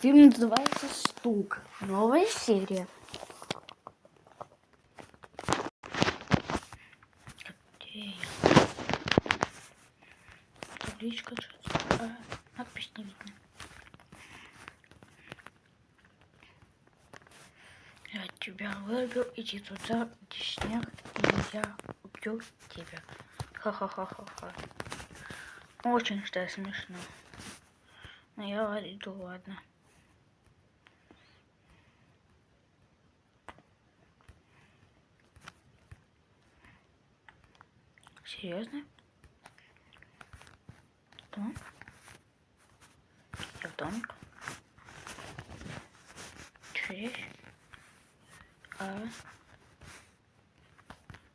Фильм называется «Стук». Новая серия. Где я? Табличка что-то. Надпись не видно. Я тебя выбил, иди туда, где снег, и я убью тебя. Ха-ха-ха-ха-ха. Очень что смешно. Но я иду, ладно. Серьезно? Дом? Я в домик. Что здесь?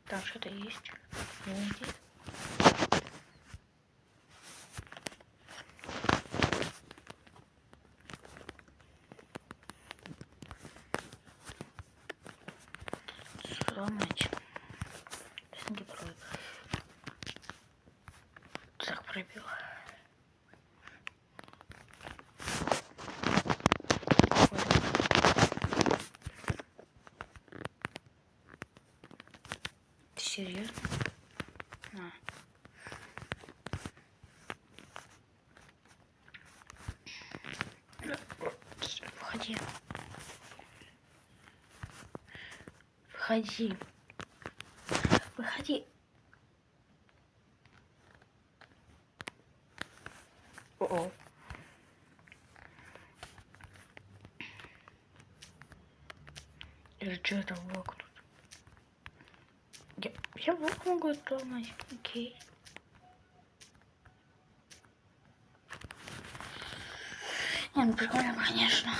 Там что-то есть. Люди. Сломать. Снеги пробил. Так пробил. Ты серьезно? На. Входи. Входи. Выходи. О-о. Или что это блок тут? Я блок могу сломать. Окей. Не, ну прикольно, конечно.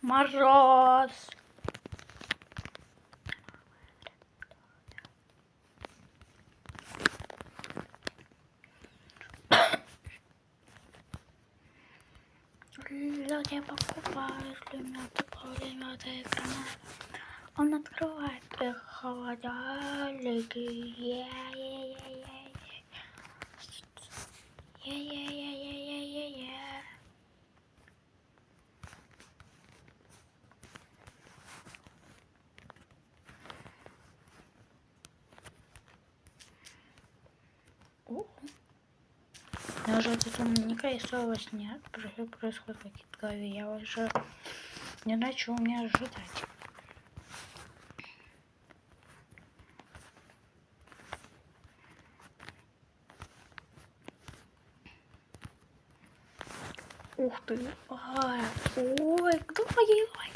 Мороз. Люди покупают пулеметы и гранаты. Он открывает их холодильники. Даже тут наверняка и снова снят происходит какие-то голове. Я уже не знаю, чего мне ожидать. Ух ты! Ой, кто погибай?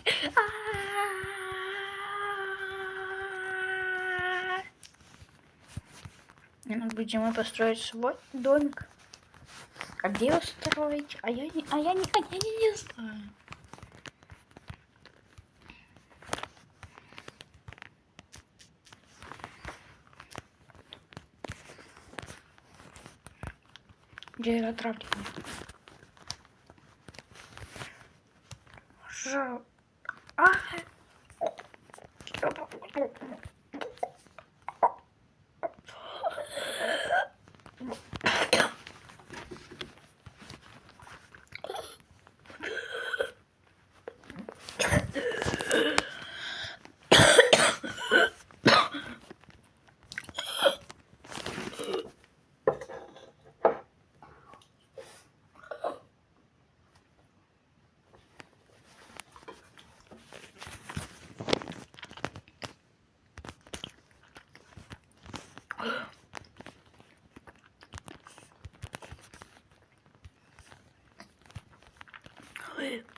Мне надо будет зимой построить свой домик. А где его строить? А я не знаю. Где отравление? Жал.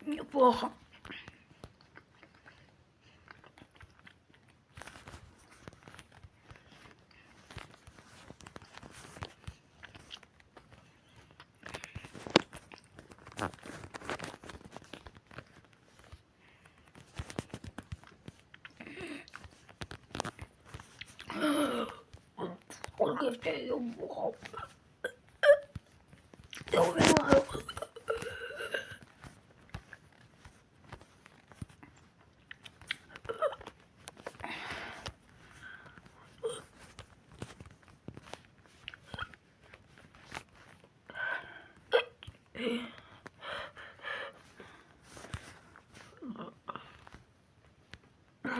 Неплохо. Сколько я тебя ее бухал? Я убиваю.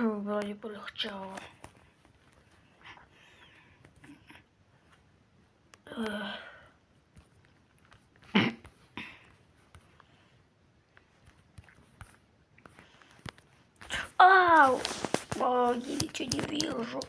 Вроде полегчало. Ау! Я ничего не вижу.